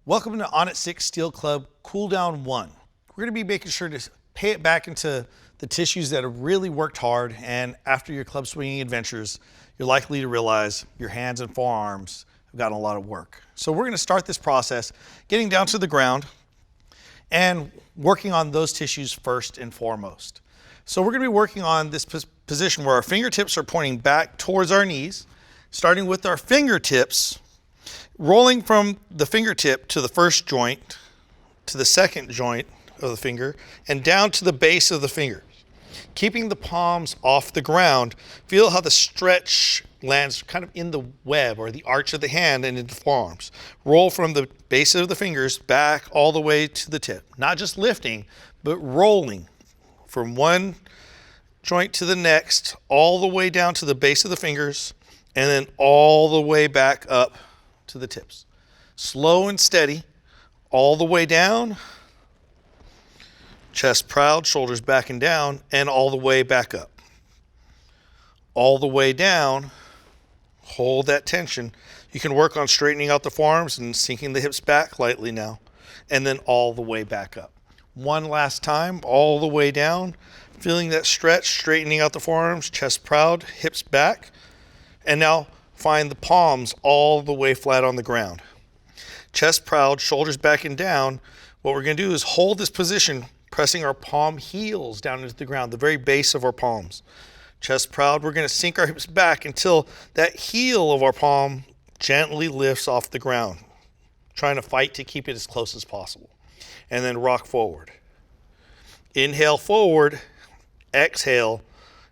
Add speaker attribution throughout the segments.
Speaker 1: Welcome to On at 6 Steel Club Cool Down 1. We're going to be making sure to pay it back into the tissues that have really worked hard, and after your club swinging adventures, you're likely to realize your hands and forearms have gotten a lot of work. So we're going to start this process getting down to the ground and working on those tissues first and foremost. So we're going to be working on this position where our fingertips are pointing back towards our knees, starting with our fingertips rolling from the fingertip to the first joint, to the second joint of the finger, and down to the base of the finger. Keeping the palms off the ground, feel how the stretch lands kind of in the web or the arch of the hand and into the forearms. Roll from the base of the fingers back all the way to the tip. Not just lifting, but rolling from one joint to the next, all the way down to the base of the fingers, and then all the way back up to the tips. Slow and steady, all the way down, chest proud, shoulders back and down, and all the way back up. All the way down, hold that tension. You can work on straightening out the forearms and sinking the hips back lightly now, and then all the way back up. One last time, all the way down, feeling that stretch, straightening out the forearms, chest proud, hips back, and now find the palms all the way flat on the ground. Chest proud, shoulders back and down. What we're going to do is hold this position, pressing our palm heels down into the ground, the very base of our palms. Chest proud, we're going to sink our hips back until that heel of our palm gently lifts off the ground, trying to fight to keep it as close as possible. And then rock forward. Inhale forward, exhale,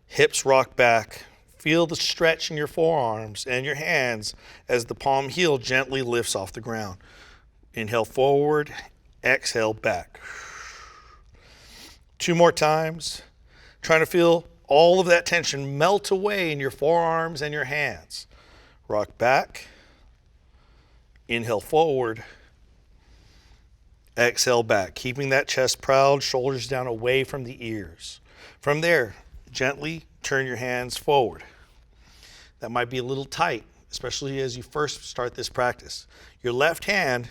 Speaker 1: hips rock back. Feel the stretch in your forearms and your hands as the palm heel gently lifts off the ground. Inhale forward, exhale back. 2 more times. Trying to feel all of that tension melt away in your forearms and your hands. Rock back. Inhale forward. Exhale back. Keeping that chest proud, shoulders down away from the ears. From there, gently turn your hands forward. That might be a little tight, especially as you first start this practice. Your left hand,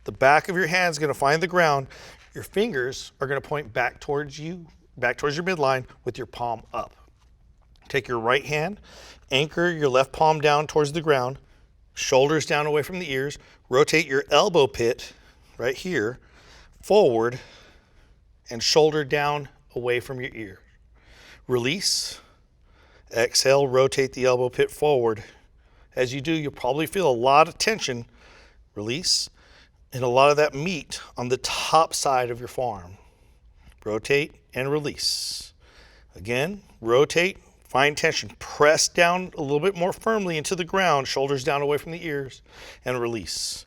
Speaker 1: the back of your hand is going to find the ground. Your fingers are going to point back towards you, back towards your midline with your palm up. Take your right hand, anchor your left palm down towards the ground, shoulders down away from the ears. Rotate your elbow pit right here forward and shoulder down away from your ear. Release. Exhale, rotate the elbow pit forward. As you do, you'll probably feel a lot of tension, release, and a lot of that meat on the top side of your forearm. Rotate and release. Again, rotate, find tension. Press down a little bit more firmly into the ground, shoulders down away from the ears, and release.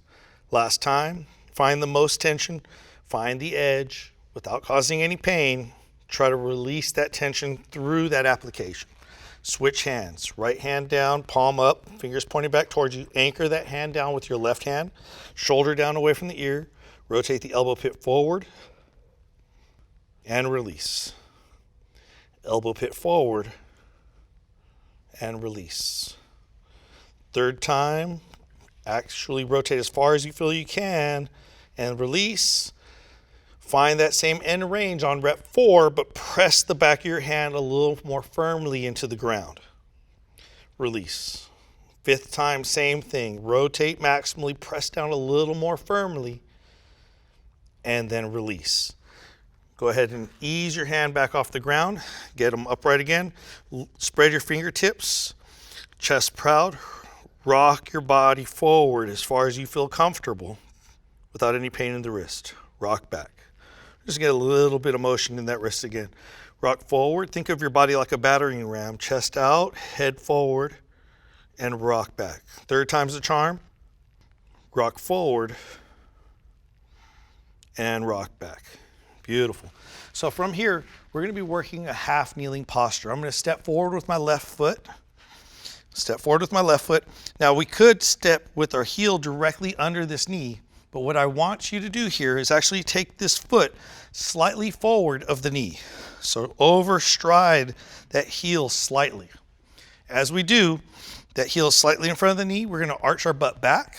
Speaker 1: Last time, find the most tension, find the edge without causing any pain. Try to release that tension through that application. Switch hands, right hand down, palm up, fingers pointing back towards you. Anchor that hand down with your left hand, shoulder down away from the ear. Rotate the elbow pit forward and release. Elbow pit forward and release. Third time, actually rotate as far as you feel you can and release. Find that same end range on rep 4, but press the back of your hand a little more firmly into the ground. Release. 5th time, same thing. Rotate maximally, press down a little more firmly, and then release. Go ahead and ease your hand back off the ground. Get them upright again. Spread your fingertips. Chest proud. Rock your body forward as far as you feel comfortable without any pain in the wrist. Rock back. Just get a little bit of motion in that wrist again. Rock forward. Think of your body like a battering ram. Chest out, head forward, and rock back. 3rd time's the charm. Rock forward and rock back. Beautiful. So from here, we're going to be working a half kneeling posture. I'm going to step forward with my left foot. Step forward with my left foot. Now we could step with our heel directly under this knee, but what I want you to do here is actually take this foot slightly forward of the knee. So overstride that heel slightly. As we do, that heel is slightly in front of the knee, we're going to arch our butt back,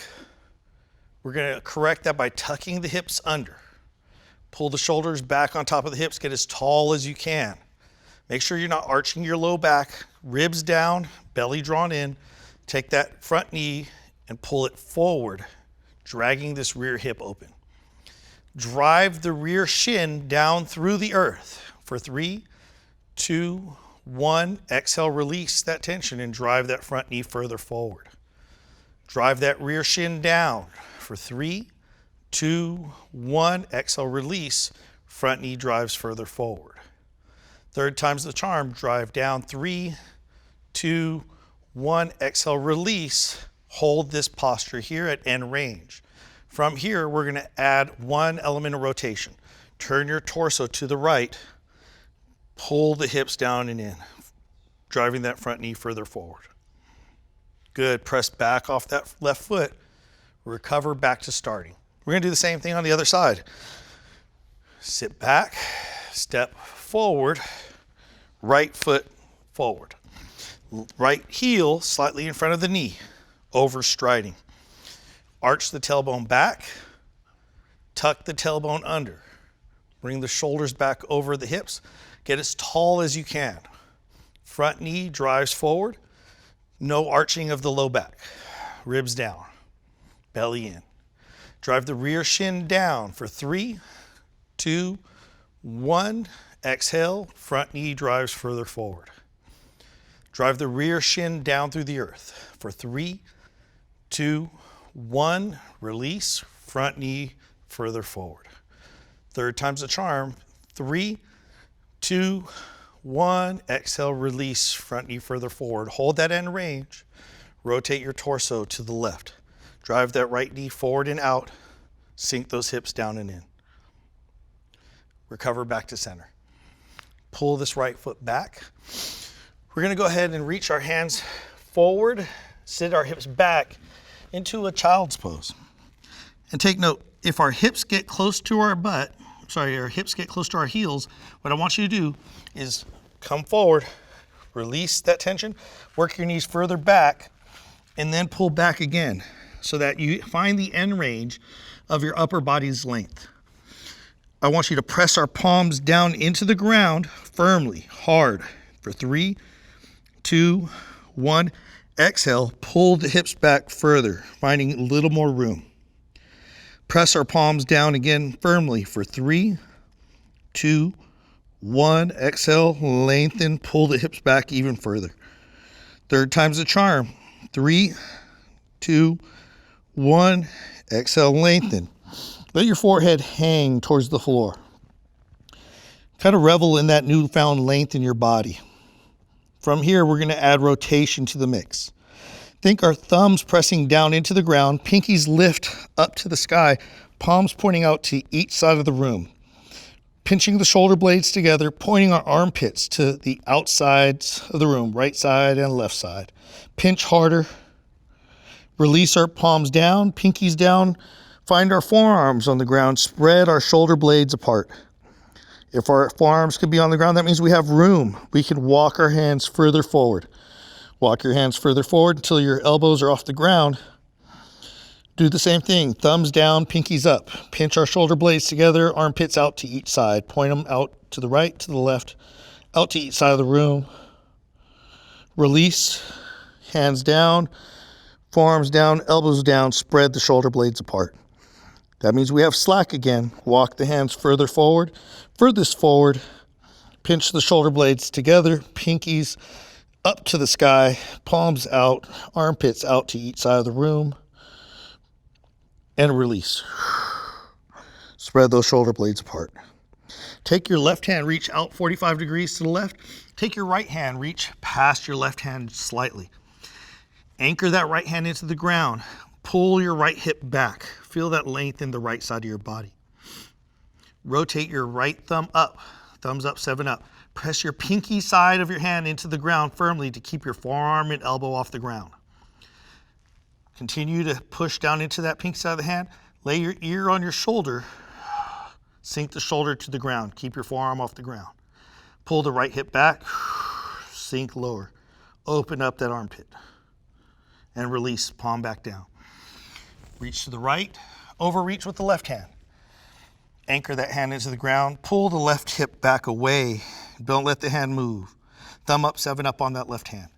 Speaker 1: We're gonna correct that by tucking the hips under. Pull the shoulders back on top of the hips, get as tall as you can. Make sure you're not arching your low back, ribs down, belly drawn in. Take that front knee and pull it forward, dragging this rear hip open. Drive the rear shin down through the earth for 3, 2, 1. Exhale, release that tension and drive that front knee further forward. Drive that rear shin down for 3, 2, 1. Exhale, release. Front knee drives further forward. Third time's the charm. Drive down 3, 2, 1. Exhale, release. Hold this posture here at end range. From here, we're going to add one element of rotation. Turn your torso to the right. Pull the hips down and in, driving that front knee further forward. Good. Press back off that left foot. Recover back to starting. We're going to do the same thing on the other side. Sit back, step forward, right foot forward. Right heel slightly in front of the knee, overstriding. Arch the tailbone back, tuck the tailbone under. Bring the shoulders back over the hips. Get as tall as you can. Front knee drives forward. No arching of the low back. Ribs down, belly in. Drive the rear shin down for 3, 2, 1. Exhale, front knee drives further forward. Drive the rear shin down through the earth for 3, 2, 1. Release, front knee further forward. Third time's the charm. 3, 2, 1. Exhale, release, front knee further forward. Hold that end range. Rotate your torso to the left. Drive that right knee forward and out. Sink those hips down and in. Recover back to center. Pull this right foot back. We're going to go ahead and reach our hands forward, sit our hips back into a child's pose. And take note, if our hips get close to our butt, our hips get close to our heels, what I want you to do is come forward, release that tension, work your knees further back, and then pull back again so that you find the end range of your upper body's length. I want you to press our palms down into the ground firmly, hard, for 3, 2, 1. Exhale, pull the hips back further, finding a little more room. Press our palms down again firmly for 3, 2, 1. Exhale, lengthen, pull the hips back even further. Third time's the charm. 3, 2, 1. Exhale, lengthen. Let your forehead hang towards the floor. Kind of revel in that newfound length in your body. From here, we're going to add rotation to the mix. Think our thumbs pressing down into the ground, pinkies lift up to the sky, palms pointing out to each side of the room. Pinching the shoulder blades together, pointing our armpits to the outsides of the room, right side and left side. Pinch harder. Release our palms down, pinkies down. Find our forearms on the ground, spread our shoulder blades apart. If our forearms could be on the ground, that means we have room. We can walk our hands further forward. Walk your hands further forward until your elbows are off the ground. Do the same thing. Thumbs down, pinkies up. Pinch our shoulder blades together, armpits out to each side. Point them out to the right, to the left, out to each side of the room. Release, hands down, forearms down, elbows down. Spread the shoulder blades apart. That means we have slack again. Walk the hands further forward, furthest forward. Pinch the shoulder blades together, pinkies up to the sky, palms out, armpits out to each side of the room. And release. Spread those shoulder blades apart. Take your left hand, reach out 45 degrees to the left. Take your right hand, reach past your left hand slightly. Anchor that right hand into the ground. Pull your right hip back. Feel that length in the right side of your body. Rotate your right thumb up. Thumbs up, 7 up. Press your pinky side of your hand into the ground firmly to keep your forearm and elbow off the ground. Continue to push down into that pinky side of the hand. Lay your ear on your shoulder. Sink the shoulder to the ground. Keep your forearm off the ground. Pull the right hip back. Sink lower. Open up that armpit. And release, palm back down. Reach to the right, Overreach with the left hand. Anchor that hand into the ground. Pull the left hip back away. Don't let the hand move. Thumb up, 7 up on that left hand.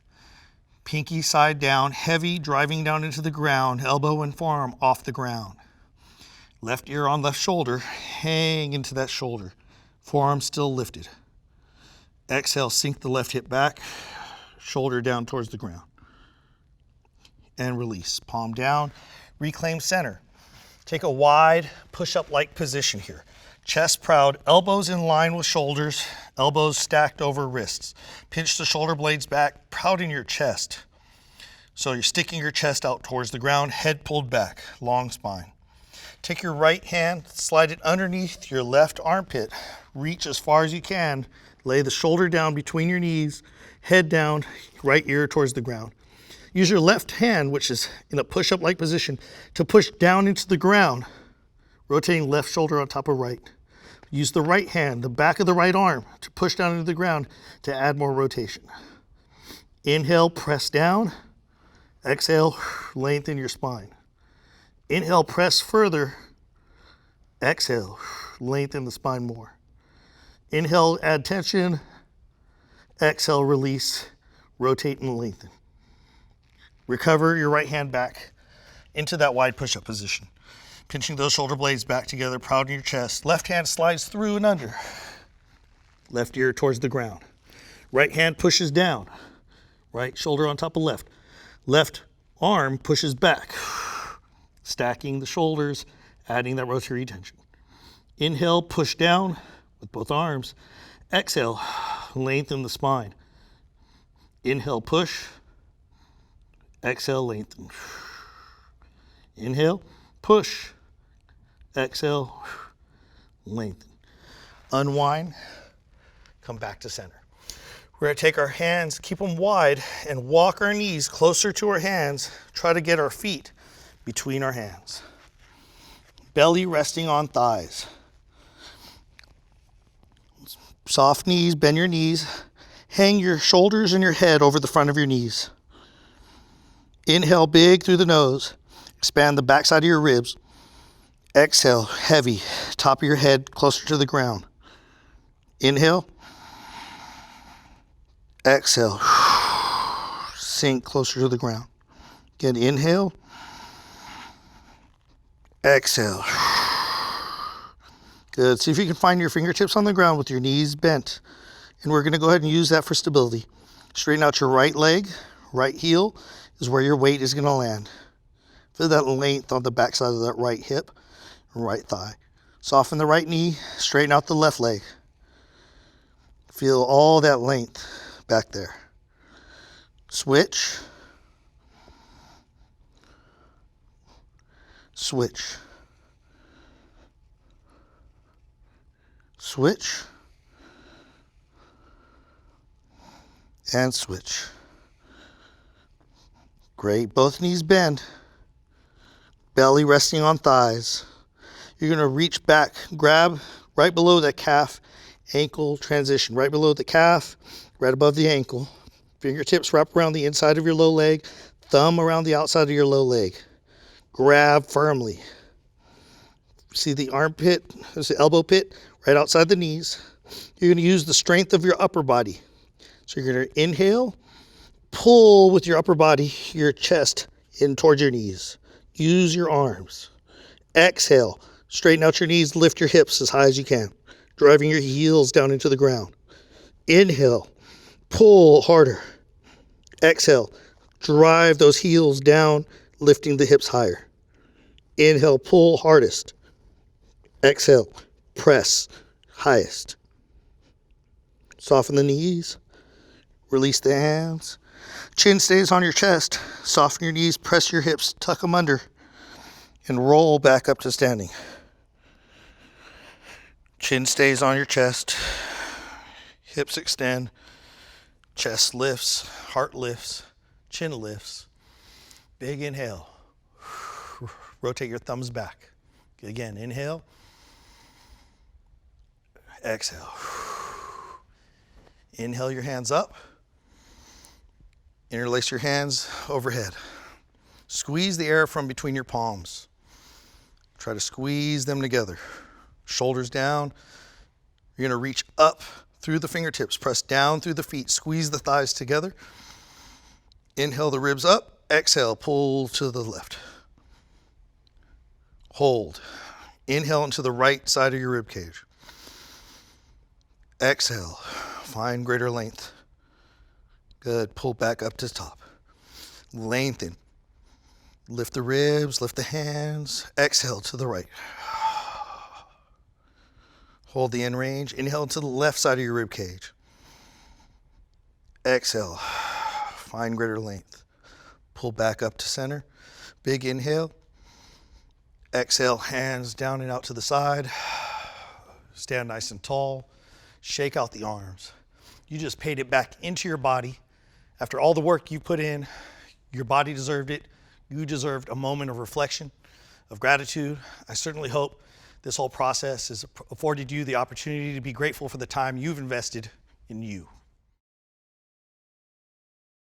Speaker 1: Pinky side down, heavy, driving down into the ground, elbow and forearm off the ground. Left ear on left shoulder, hang into that shoulder. Forearm still lifted. Exhale, sink the left hip back, shoulder down towards the ground. And release, palm down, reclaim center. Take a wide push-up-like position here. Chest proud, elbows in line with shoulders, elbows stacked over wrists. Pinch the shoulder blades back, proud in your chest. So you're sticking your chest out towards the ground, head pulled back, long spine. Take your right hand, slide it underneath your left armpit. Reach as far as you can. Lay the shoulder down between your knees, head down, right ear towards the ground. Use your left hand, which is in a push-up-like position, to push down into the ground, rotating left shoulder on top of right. Use the right hand, the back of the right arm, to push down into the ground to add more rotation. Inhale, press down. Exhale, lengthen your spine. Inhale, press further. Exhale, lengthen the spine more. Inhale, add tension. Exhale, release, rotate and lengthen. Recover your right hand back into that wide push-up position. Pinching those shoulder blades back together, proud in your chest. Left hand slides through and under. Left ear towards the ground. Right hand pushes down. Right shoulder on top of left. Left arm pushes back. Stacking the shoulders, adding that rotary tension. Inhale, push down with both arms. Exhale, lengthen the spine. Inhale, push. Exhale, lengthen. Inhale, push. Exhale, lengthen. Unwind, come back to center. We're gonna take our hands, keep them wide, and walk our knees closer to our hands. Try to get our feet between our hands. Belly resting on thighs. Soft knees, bend your knees. Hang your shoulders and your head over the front of your knees. Inhale big through the nose. Expand the backside of your ribs. Exhale, heavy, top of your head closer to the ground. Inhale. Exhale, sink closer to the ground. Again, inhale. Exhale. Good. See if you can find your fingertips on the ground with your knees bent. And we're going to go ahead and use that for stability. Straighten out your right leg. Right heel is where your weight is going to land. Feel that length on the backside of that right hip and right thigh. Soften the right knee. Straighten out the left leg. Feel all that length back there. Switch. Switch. Switch. And switch. Great. Both knees bend. Belly resting on thighs. You're going to reach back, grab right below that calf, ankle transition. Right below the calf, right above the ankle. Fingertips wrap around the inside of your low leg. Thumb around the outside of your low leg. Grab firmly. See the armpit, there's the elbow pit right outside the knees. You're going to use the strength of your upper body. So you're going to inhale, pull with your upper body, your chest in towards your knees. Use your arms. Exhale, straighten out your knees, lift your hips as high as you can, driving your heels down into the ground. Inhale, pull harder. Exhale, drive those heels down, lifting the hips higher. Inhale, pull hardest. Exhale, press highest. Soften the knees. Release the hands. Chin stays on your chest. Soften your knees, press your hips, tuck them under, and roll back up to standing. Chin stays on your chest. Hips extend. Chest lifts. Heart lifts. Chin lifts. Big inhale. Rotate your thumbs back. Again, inhale. Exhale. Inhale your hands up. Interlace your hands overhead. Squeeze the air from between your palms. Try to squeeze them together. Shoulders down. You're going to reach up through the fingertips, press down through the feet, squeeze the thighs together. Inhale the ribs up, exhale, pull to the left. Hold. Inhale into the right side of your rib cage. Exhale, find greater length. Good, pull back up to the top. Lengthen. Lift the ribs, lift the hands. Exhale to the right. Hold the end range. Inhale to the left side of your rib cage. Exhale. Find greater length. Pull back up to center. Big inhale. Exhale, hands down and out to the side. Stand nice and tall. Shake out the arms. You just paid it back into your body. After all the work you put in, your body deserved it. You deserved a moment of reflection, of gratitude. I certainly hope this whole process has afforded you the opportunity to be grateful for the time you've invested in you.